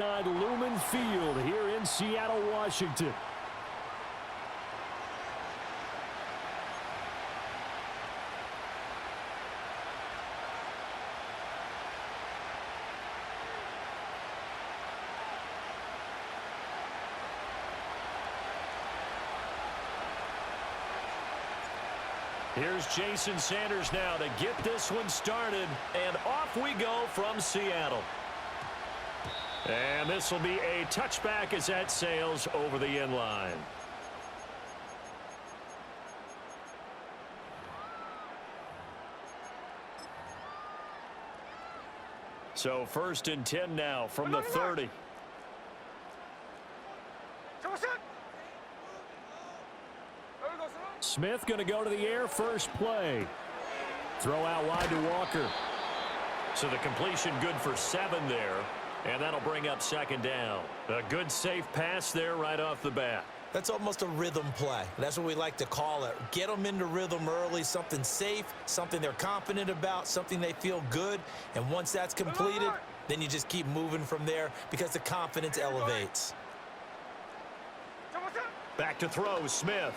Lumen Field here in Seattle, Washington. Here's Jason Sanders now to get this one started, and off we go from Seattle. And this will be a touchback as that sails over the end line. So 1st and 10 now from the 30. Smith going to go to the air first play. Throw out wide to Walker. So the completion good for 7 there. And that'll bring up 2nd down. A good safe pass there right off the bat. That's almost a rhythm play. That's what we like to call it. Get them into rhythm early, something safe, something they're confident about, something they feel good. And once that's completed, then you just keep moving from there because the confidence elevates. Back to throw, Smith.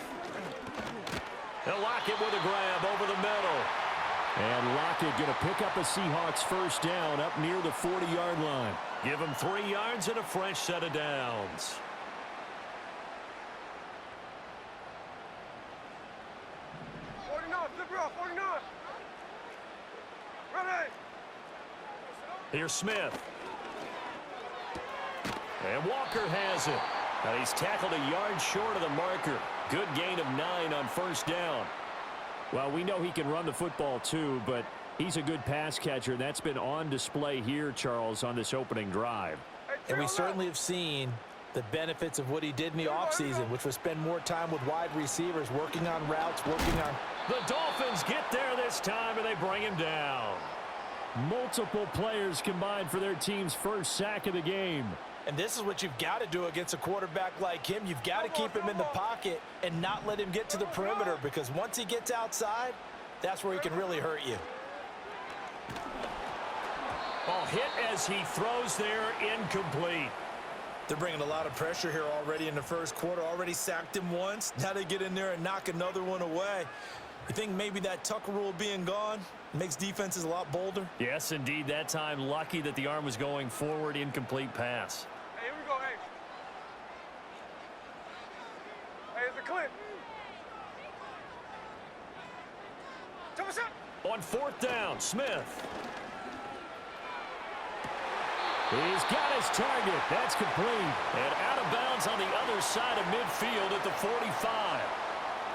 They'll lock it with a grab over the middle. And Lockett going to pick up a Seahawks 1st down up near the 40-yard line. Give him 3 yards and a fresh set of downs. Here's Smith. And Walker has it. And he's tackled a yard short of the marker. Good gain of 9 on 1st down. Well, we know he can run the football too, but he's a good pass catcher. That's been on display here, Charles, on this opening drive. And we certainly have seen the benefits of what he did in the offseason, which was spend more time with wide receivers, working on routes, working on... The Dolphins get there this time, and they bring him down. Multiple players combined for their team's first sack of the game. And this is what you've got to do against a quarterback like him. You've got to keep him in the pocket and not let him get to the perimeter, because once he gets outside, that's where he can really hurt you. Ball hit as he throws there, incomplete. They're bringing a lot of pressure here already in the first quarter. Already sacked him once. Now they get in there and knock another one away. You think maybe that Tucker rule being gone makes defenses a lot bolder? Yes, indeed. That time, lucky that the arm was going forward, incomplete pass. Hey, here we go, hey. Hey, it's a clip. On 4th down, Smith. He's got his target. That's complete. And out of bounds on the other side of midfield at the 45.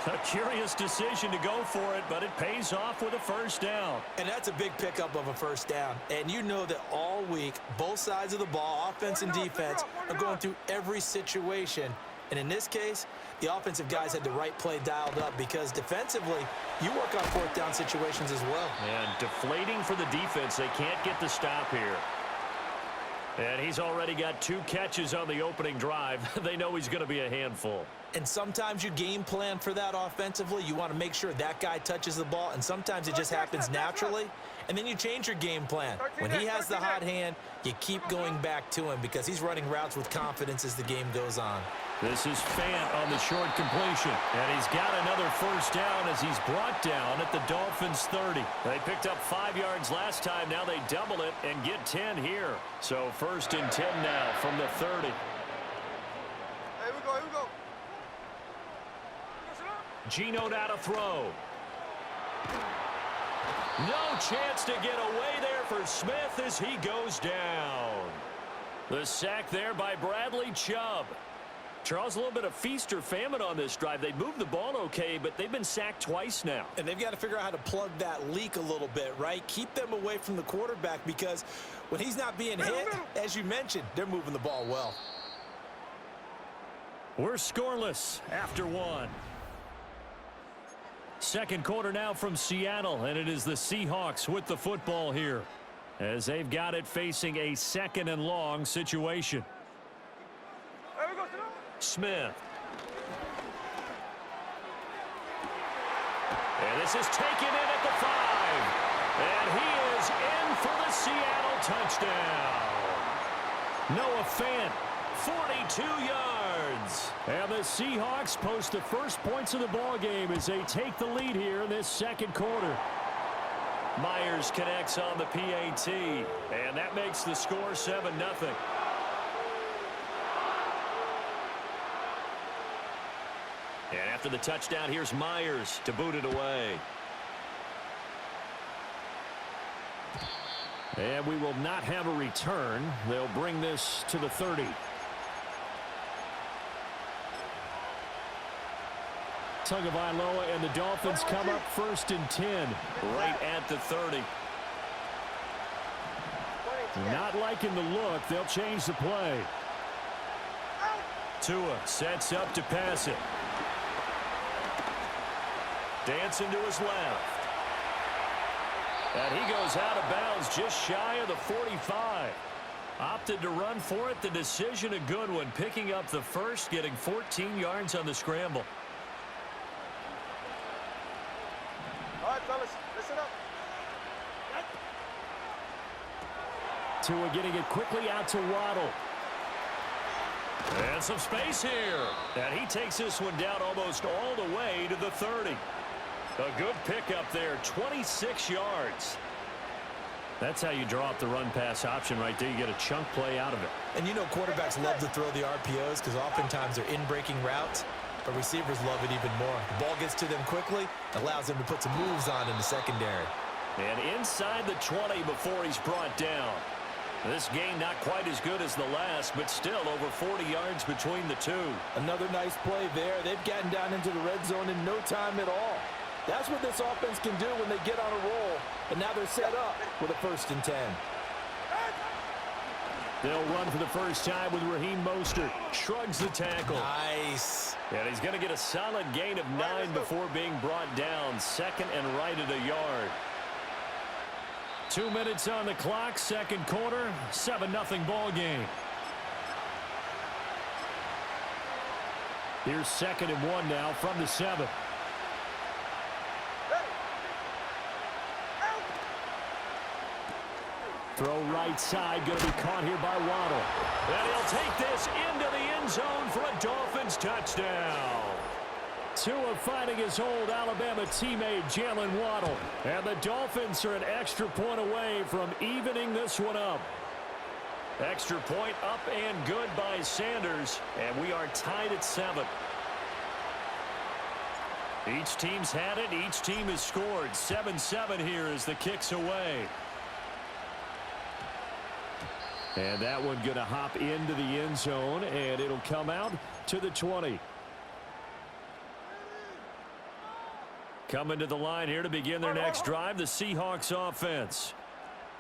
A curious decision to go for it, but it pays off with a 1st down. And that's a big pickup of a 1st down. And you know that all week, both sides of the ball, offense and defense, are going through every situation. And in this case, the offensive guys had the right play dialed up, because defensively, you work on 4th down situations as well. And deflating for the defense. They can't get the stop here. And he's already got 2 catches on the opening drive. They know he's going to be a handful. And sometimes you game plan for that offensively. You want to make sure that guy touches the ball, and sometimes it just happens naturally, and then you change your game plan. When he has the hot hand, you keep going back to him, because he's running routes with confidence as the game goes on. This is Fant on the short completion, and he's got another 1st down as he's brought down at the Dolphins' 30. They picked up 5 yards last time. Now they double it and get 10 here. So 1st and 10 now from the 30. Here we go, here we go. Geno now to throw. No chance to get away there for Smith as he goes down. The sack there by Bradley Chubb. Charles, a little bit of feast or famine on this drive. They moved the ball okay, but they've been sacked twice now. And they've got to figure out how to plug that leak a little bit, right? Keep them away from the quarterback, because when he's not being hit, as you mentioned, they're moving the ball well. We're scoreless after 1. 2nd quarter now from Seattle, and it is the Seahawks with the football here, as they've got it facing a 2nd and long situation. Smith. And this is taken in at the 5. And he is in for the Seattle touchdown. Noah Fant, 42 yards. And the Seahawks post the first points of the ball game as they take the lead here in this second quarter. Myers connects on the PAT, and that makes the score 7-0. And after the touchdown, here's Myers to boot it away. And we will not have a return. They'll bring this to the 30. Tagovailoa and the Dolphins come up 1st and 10. Right at the 30. Not liking the look. They'll change the play. Tua sets up to pass it. Dancing to his left. And he goes out of bounds just shy of the 45. Opted to run for it. The decision a good one. Picking up the first, getting 14 yards on the scramble. All right, fellas, listen up. Tua getting it quickly out to Waddle. And some space here. And he takes this one down almost all the way to the 30. A good pickup there, 26 yards. That's how you draw up the run-pass option right there. You get a chunk play out of it. And you know quarterbacks love to throw the RPOs because oftentimes they're in-breaking routes, but receivers love it even more. The ball gets to them quickly, allows them to put some moves on in the secondary. And inside the 20 before he's brought down. This game not quite as good as the last, but still over 40 yards between the two. Another nice play there. They've gotten down into the red zone in no time at all. That's what this offense can do when they get on a roll. And now they're set up with a 1st and 10. They'll run for the first time with Raheem Mostert. Shrugs the tackle. Nice. And he's going to get a solid gain of 9 before being brought down. 2nd and right at a yard. 2 minutes on the clock, second quarter, 7-0 ball game. Here's 2nd and 1 now from the 7. Throw right side, going to be caught here by Waddle. And he'll take this into the end zone for a Dolphins touchdown. Tua finding his old Alabama teammate Jalen Waddle. And the Dolphins are an extra point away from evening this one up. Extra point up and good by Sanders. And we are tied at 7. Each team's had it. Each team has scored. 7-7 here as the kick's away. And that one going to hop into the end zone, and it'll come out to the 20. Coming to the line here to begin their next drive, the Seahawks offense.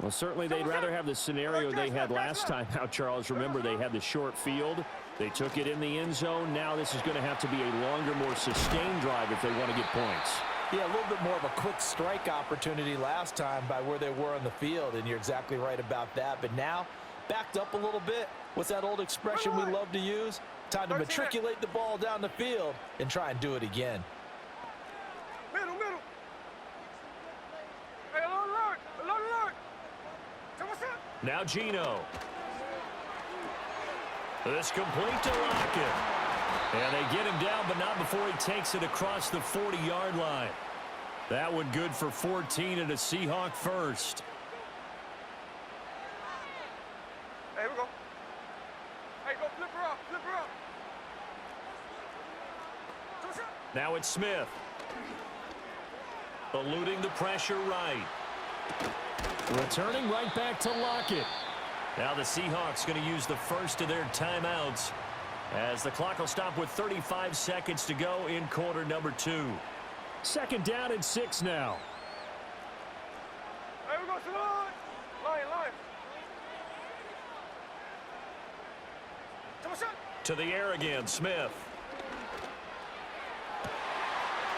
Well, certainly they'd rather have the scenario they had last time out, Charles. Remember, they had the short field. They took it in the end zone. Now this is going to have to be a longer, more sustained drive if they want to get points. Yeah, a little bit more of a quick strike opportunity last time by where they were on the field, and you're exactly right about that. But now, backed up a little bit. What's that old expression we love to use? Time to matriculate the ball down the field and try and do it again. Middle. Hey, alert. Now Geno. This complete to Lockett. And they get him down, but not before he takes it across the 40-yard line. That one good for 14 and a Seahawk first. Hey, here we go. Hey, go flip her up. Now it's Smith. Eluding the pressure right. Returning right back to Lockett. Now the Seahawks going to use the first of their timeouts as the clock will stop with 35 seconds to go in quarter number 2. 2nd down and 6 now. Hey, we go to the line. Line. To the air again, Smith.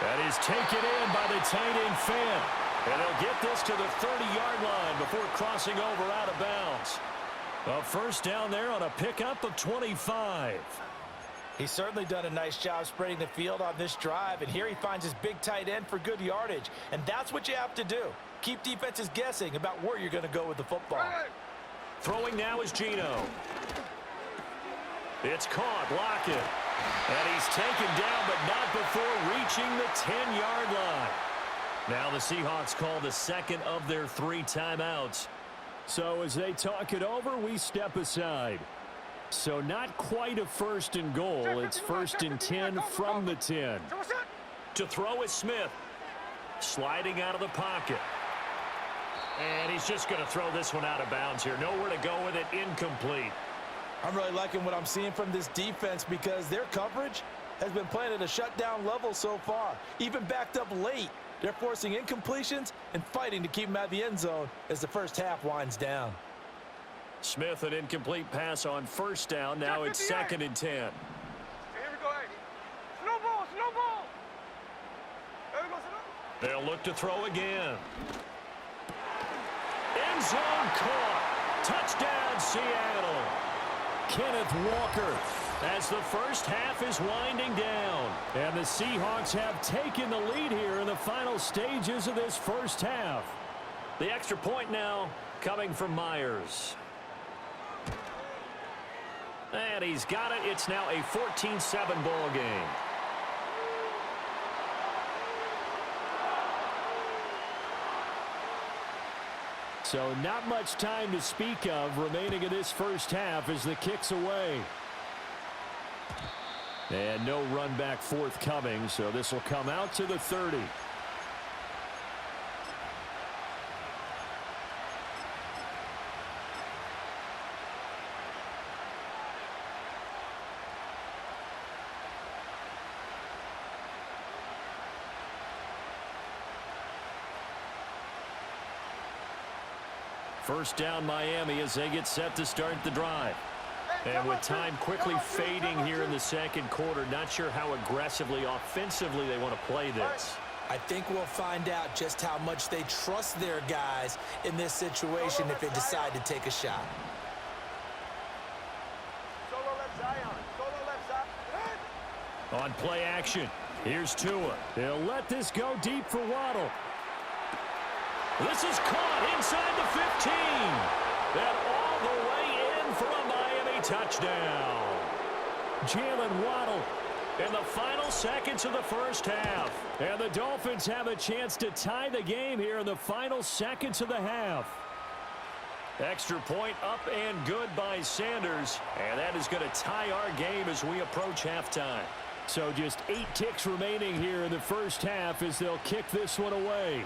That is taken in by the tight end Fant. And they'll get this to the 30-yard line before crossing over out of bounds. A first down there on a pickup of 25. He's certainly done a nice job spreading the field on this drive, and here he finds his big tight end for good yardage. And that's what you have to do. Keep defenses guessing about where you're going to go with the football. Hey. Throwing now is Geno. It's caught. Lockett. And he's taken down, but not before reaching the 10-yard line. Now the Seahawks call the second of their 3 timeouts. So as they talk it over, we step aside. So not quite a 1st and goal. It's 1st and 10 from the 10. To throw is Smith. Sliding out of the pocket. And he's just going to throw this one out of bounds here. Nowhere to go with it. Incomplete. I'm really liking what I'm seeing from this defense because their coverage has been playing at a shutdown level so far. Even backed up late, they're forcing incompletions and fighting to keep them out of the end zone as the first half winds down. Smith, an incomplete pass on 1st down. Now it's 2nd and 10. Here we go, hey. Slow ball, slow ball. There we go, slow. They'll look to throw again. End zone caught. Touchdown, Seattle. Kenneth Walker as the first half is winding down. And the Seahawks have taken the lead here in the final stages of this first half. The extra point now coming from Myers. And he's got it. It's now a 14-7 ball game. So not much time to speak of remaining in this first half as the kick's away. And no run back forthcoming, so this will come out to the 30. First down Miami as they get set to start the drive. And with time quickly fading here in the second quarter, not sure how aggressively, offensively they want to play this. I think we'll find out just how much they trust their guys in this situation if they decide to take a shot. Solo left Zion. Solo left side. On play action, here's Tua. They'll let this go deep for Waddle. This is caught inside the 15. Then all the way in for a Miami touchdown. Jalen Waddle in the final seconds of the first half. And the Dolphins have a chance to tie the game here in the final seconds of the half. Extra point up and good by Sanders. And that is going to tie our game as we approach halftime. So just 8 ticks remaining here in the first half as they'll kick this one away.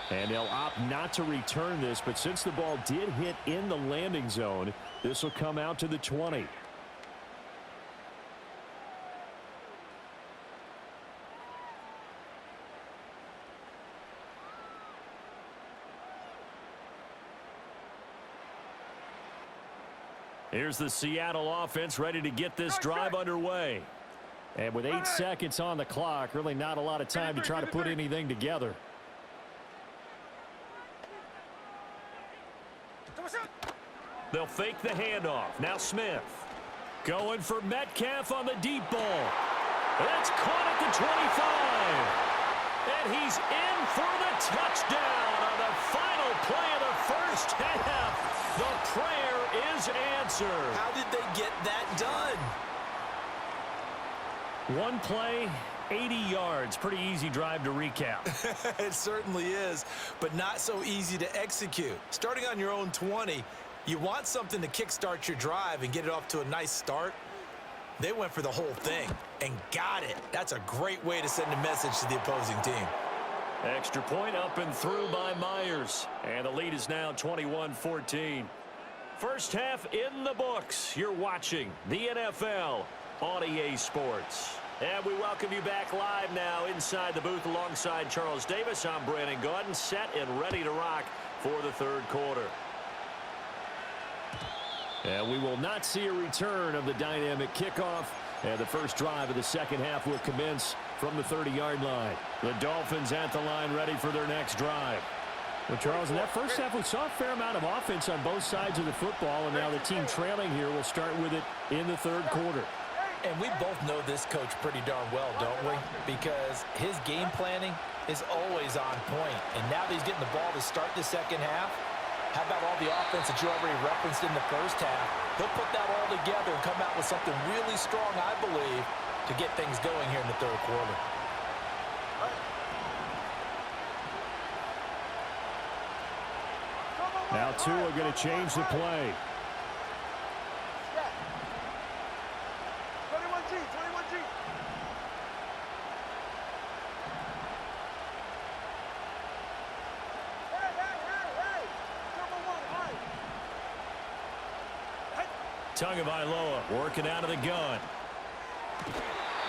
And they'll opt not to return this, but since the ball did hit in the landing zone, this will come out to the 20. Here's the Seattle offense ready to get this drive underway. And with 8 seconds on the clock, really not a lot of time to try to put anything together. They'll fake the handoff. Now Smith. Going for Metcalf on the deep ball. That's caught at the 25. And he's in for the touchdown on the final play of the first half. The prayer is answered. How did they get that done? One play, 80 yards. Pretty easy drive to recap. It certainly is, but not so easy to execute. Starting on your own 20, you want something to kickstart your drive and get it off to a nice start. They went for the whole thing and got it. That's a great way to send a message to the opposing team. Extra point up and through by Myers. And the lead is now 21-14. First half in the books. You're watching the NFL on EA Sports. And we welcome you back live now inside the booth alongside Charles Davis. I'm Brandon Gaudin, set and ready to rock for the third quarter. And we will not see a return of the dynamic kickoff. And the first drive of the second half will commence from the 30-yard line. The Dolphins at the line ready for their next drive. Well, Charles, in that first half, we saw a fair amount of offense on both sides of the football. And now the team trailing here will start with it in the third quarter. And we both know this coach pretty darn well, don't we? Because his game planning is always on point. And now that he's getting the ball to start the second half, How about all the offense that you already referenced in the first half? He'll put that all together and come out with something really strong, I believe, to get things going here in the third quarter. Now Tua going to change the play. 21G, 21G. Hey. Number one, high. Tagovailoa working out of the gun.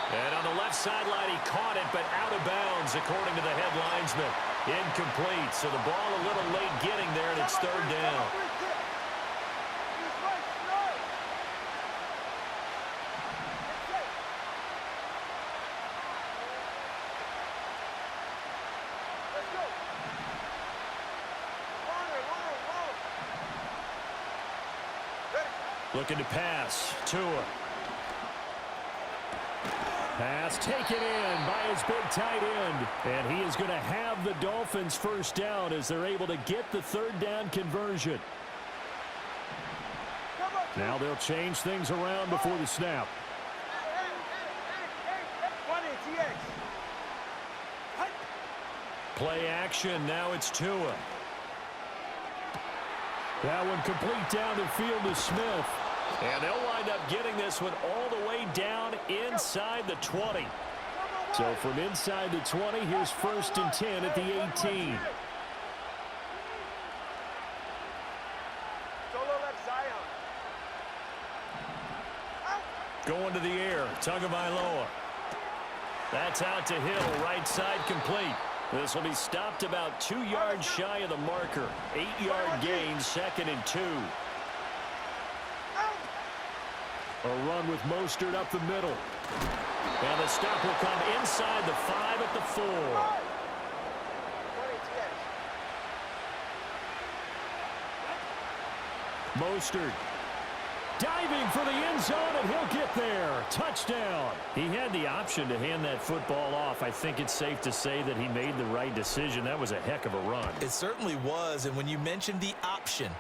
And on the left sideline, he caught it, but out of bounds, according to the head linesman. Incomplete, so the ball a little late getting there, and it's third down. Looking to pass. Tua. Pass taken in by his big tight end. And he is going to have the Dolphins first down as they're able to get the third down conversion. Now they'll change things around before the snap. Play action. Now it's Tua. That one complete down the field to Smith. And they'll wind up getting this one all the way down inside the 20. So from inside the 20, here's 1st and 10 at the 18. Going to the air, Tagovailoa. That's out to Hill, right side complete. This will be stopped about 2 yards shy of the marker. 8-yard gain, 2nd and 2. A run with Mostert up the middle. And the stop will come inside the 5 at the 4. Mostert diving for the end zone, and he'll get there. Touchdown. He had the option to hand that football off. I think it's safe to say that he made the right decision. That was a heck of a run. It certainly was, and when you mentioned the option,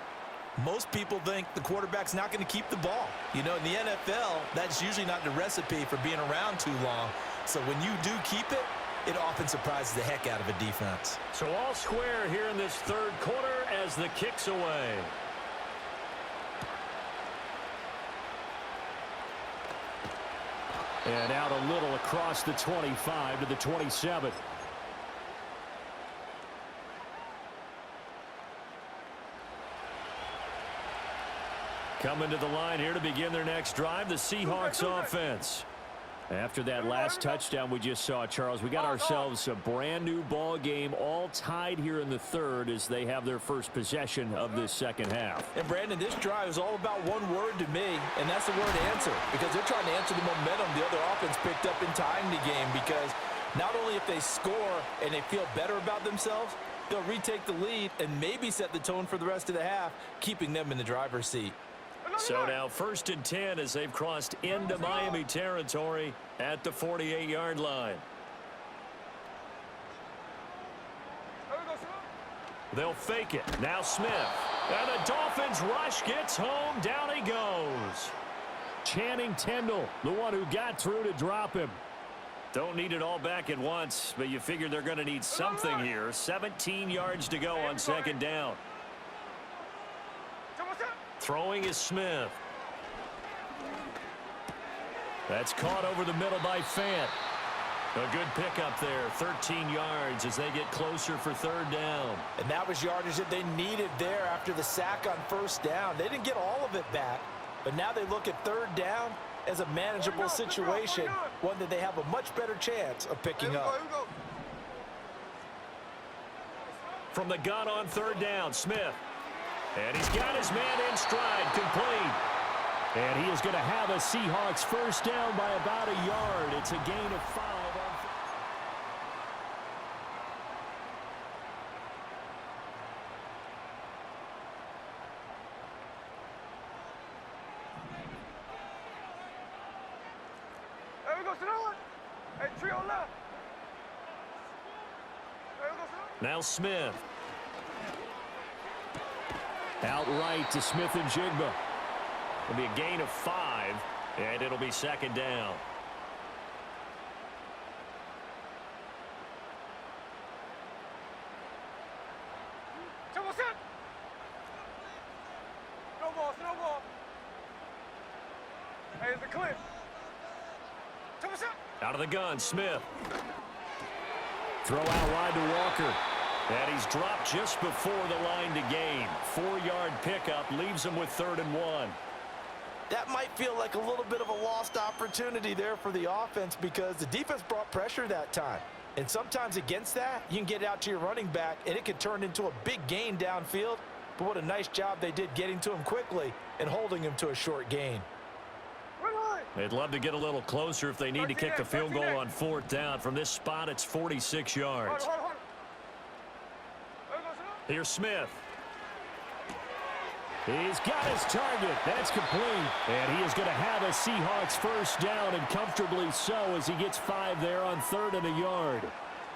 most people think the quarterback's not going to keep the ball. You know, in the NFL, that's usually not the recipe for being around too long. So when you do keep it, it often surprises the heck out of a defense. So all square here in this third quarter as the kick's away. And out a little across the 25 to the 27. Coming to the line here to begin their next drive, the Seahawks offense. After that last touchdown we just saw, Charles, we got ourselves a brand new ball game, all tied here in the third as they have their first possession of this second half. And Brandon, this drive is all about one word to me, and that's the word answer, because they're trying to answer the momentum the other offense picked up in tying the game, because not only if they score and they feel better about themselves, they'll retake the lead and maybe set the tone for the rest of the half, keeping them in the driver's seat. So now 1st and 10 as they've crossed into Miami territory at the 48-yard line. They'll fake it. Now Smith. And the Dolphins rush gets home. Down he goes. Channing Tindall, the one who got through to drop him. Don't need it all back at once, but you figure they're going to need something here. 17 yards to go on 2nd down. Throwing is Smith. That's caught over the middle by Fant. A good pickup there, 13 yards as they get closer for 3rd down. And that was yardage that they needed there after the sack on 1st down. They didn't get all of it back, but now they look at 3rd down as a manageable situation, one that they have a much better chance of picking up. From the gun on 3rd down, Smith. And he's got his man in stride, complete. And he is going to have a Seahawks first down by about a yard. It's a gain of 5. There we go, Sonoma. Hey, trio left. There we go, Sonoma. Now Smith. Outright to Smith-Njigba. It'll be a gain of 5, and it'll be second down. Snowball. Hey, it's a clip. Out of the gun, Smith. Throw out wide to Walker. And he's dropped just before the line to gain. 4-yard pickup leaves him with 3rd and 1. That might feel like a little bit of a lost opportunity there for the offense because the defense brought pressure that time. And sometimes against that, you can get out to your running back, and it could turn into a big gain downfield. But what a nice job they did getting to him quickly and holding him to a short gain. They'd love to get a little closer if they need to kick the field goal on 4th down. From this spot, it's 46 yards. Here's Smith. He's got his target. That's complete. And he is going to have a Seahawks first down, and comfortably so, as he gets 5 there on 3rd and a yard.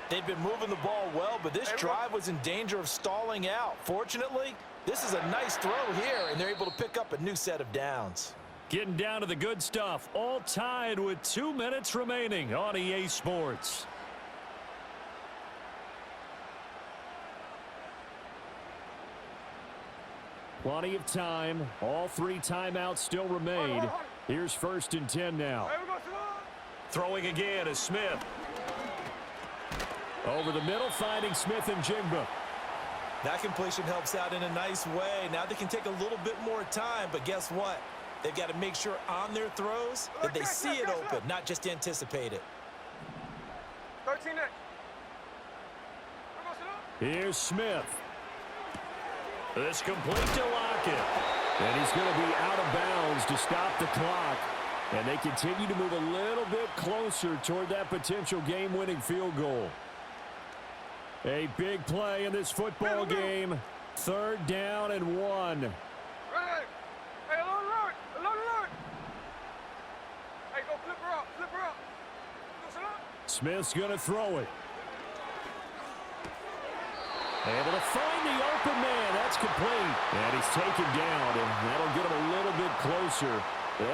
They've been moving the ball well, but this drive was in danger of stalling out. Fortunately, this is a nice throw here, and they're able to pick up a new set of downs. Getting down to the good stuff. All tied with 2 minutes remaining on EA Sports. Plenty of time. All 3 timeouts still remain. Here's 1st and 10 now. Throwing again is Smith. Over the middle, finding Smith-Njigba. That completion helps out in a nice way. Now they can take a little bit more time, but guess what? They've got to make sure on their throws that they see it open, not just anticipate it. 13 next. Here's Smith. This complete to Lockett. And he's going to be out of bounds to stop the clock. And they continue to move a little bit closer toward that potential game-winning field goal. A big play in this football game. 3rd down and 1. Hey, alone. Hey, go flip her up. Smith's going to throw it. Able to find the open man. That's complete. And he's taken down, and that'll get him a little bit closer.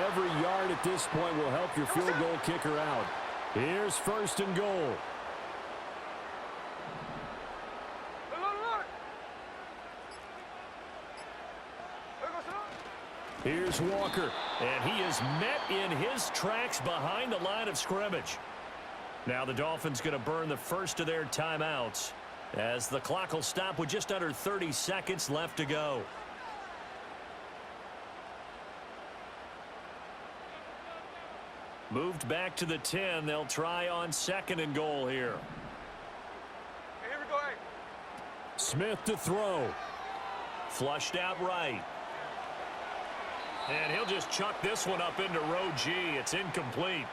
Every yard at this point will help your field goal kicker out. Here's 1st and goal. Here's Walker, and he is met in his tracks behind the line of scrimmage. Now the Dolphins going to burn the first of their timeouts as the clock will stop with just under 30 seconds left to go. Moved back to the 10. They'll try on 2nd and goal here. Hey, here we go, hey. Smith to throw. Flushed out right. And he'll just chuck this one up into row G. It's incomplete.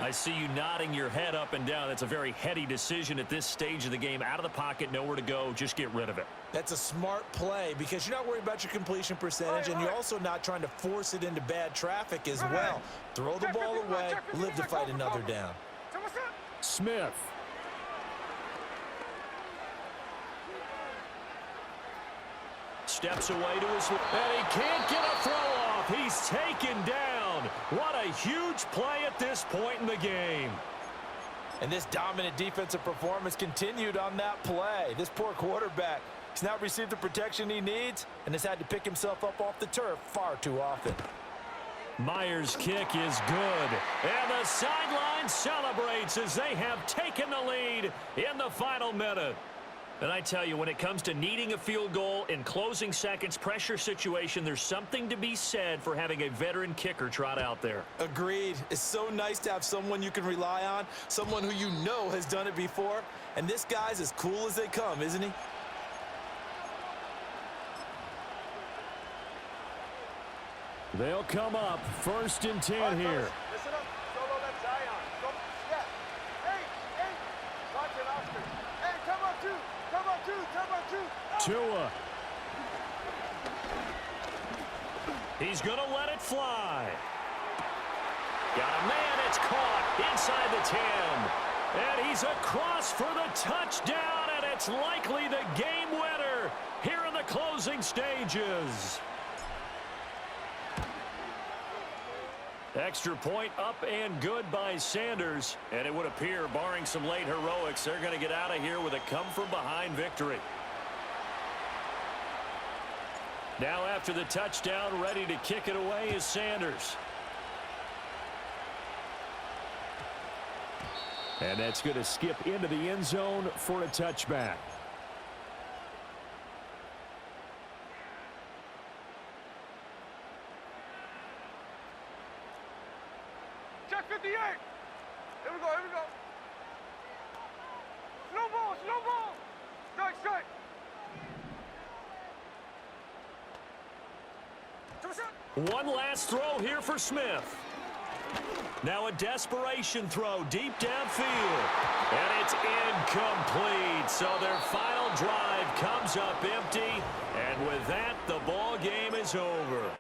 I see you nodding your head up and down. That's a very heady decision at this stage of the game. Out of the pocket, nowhere to go. Just get rid of it. That's a smart play because you're not worried about your completion percentage, and you're also not trying to force it into bad traffic as well. Throw the ball away, live to fight another down. Smith. Steps away to his, and he can't get a throw off. He's taken down. What a huge play at this point in the game. And this dominant defensive performance continued on that play. This poor quarterback has not received the protection he needs and has had to pick himself up off the turf far too often. Myers' kick is good. And the sideline celebrates as they have taken the lead in the final minute. And I tell you, when it comes to needing a field goal in closing seconds, pressure situation, there's something to be said for having a veteran kicker trot out there. Agreed. It's so nice to have someone you can rely on, someone who you know has done it before. And this guy's as cool as they come, isn't he? They'll come up 1st and 10 here. Listen up. Solo left Zion. Go step. Hey. Watch it, Oscar. Hey, come on, two. Tua. He's going to let it fly. Got a man. It's caught inside the 10. And he's across for the touchdown, and it's likely the game winner here in the closing stages. Extra point up and good by Sanders. And it would appear, barring some late heroics, they're going to get out of here with a come-from-behind victory. Now after the touchdown, ready to kick it away is Sanders. And that's going to skip into the end zone for a touchback. Check 58. Here we go, here we go. Slow ball, slow ball. Strike, strike. One last throw here for Smith. Now a desperation throw deep downfield. And it's incomplete. So their final drive comes up empty. And with that, the ball game is over.